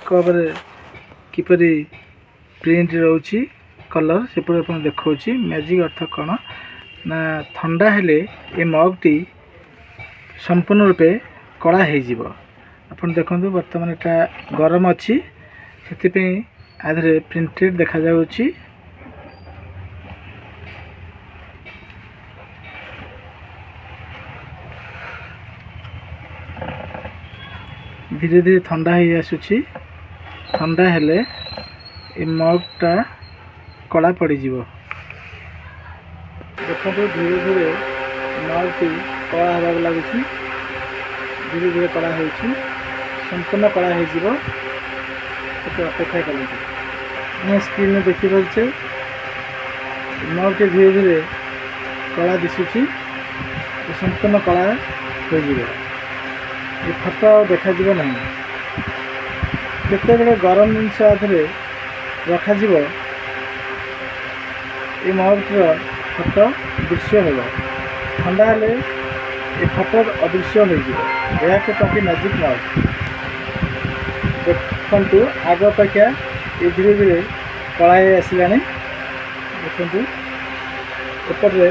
कपरे किपरि print रोची colour से देखा मैजिक अर्थ कौन ना ठंडा हेले ये मगटी संपूर्ण रूपे कला हो आपन देखो बर्तमान एटा गरम अच्छी से आधे प्रिंटेड देखा जाउची। धीरे धीरे ठंडा हो आसुची ठंडा हेले ये मगटा कला पड़ देखो धीरे धीरे मगटी कला हवा लगुच धीरे धीरे कला हो संपूर्ण कला हो अपेक्षा कर स्क्रीन में देखिपे मगटी धीरे धीरे कला दिशुची संपूर्ण कला हो ये फटो देखा ना जिते बड़े गरम जिनस आधे रखा ये मगटीर फटो दृश्य हो ठंडा हेले ये फटो अदृश्य हो कभी मैजिक मग देखु आग अपेक्षा ये धीरे धीरे कला आसला देखु एपटे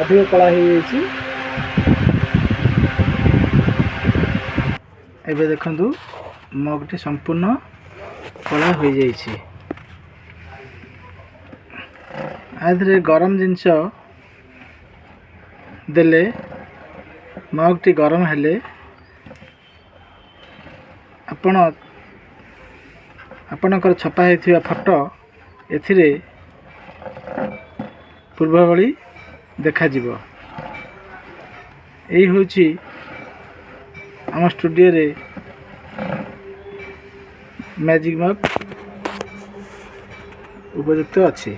अधिक कला हो एबे देखंतु मगटी संपूर्ण कला हो जाइछि आधरे गरम जिनस देले मगटी गरम हेले आपणकर छपा होइथिबा फोटो एथिरे पूर्व भली देखा जिवो। एही होछि आम स्टूडियो रे मैजिक मग उपयुक्त अच्छी।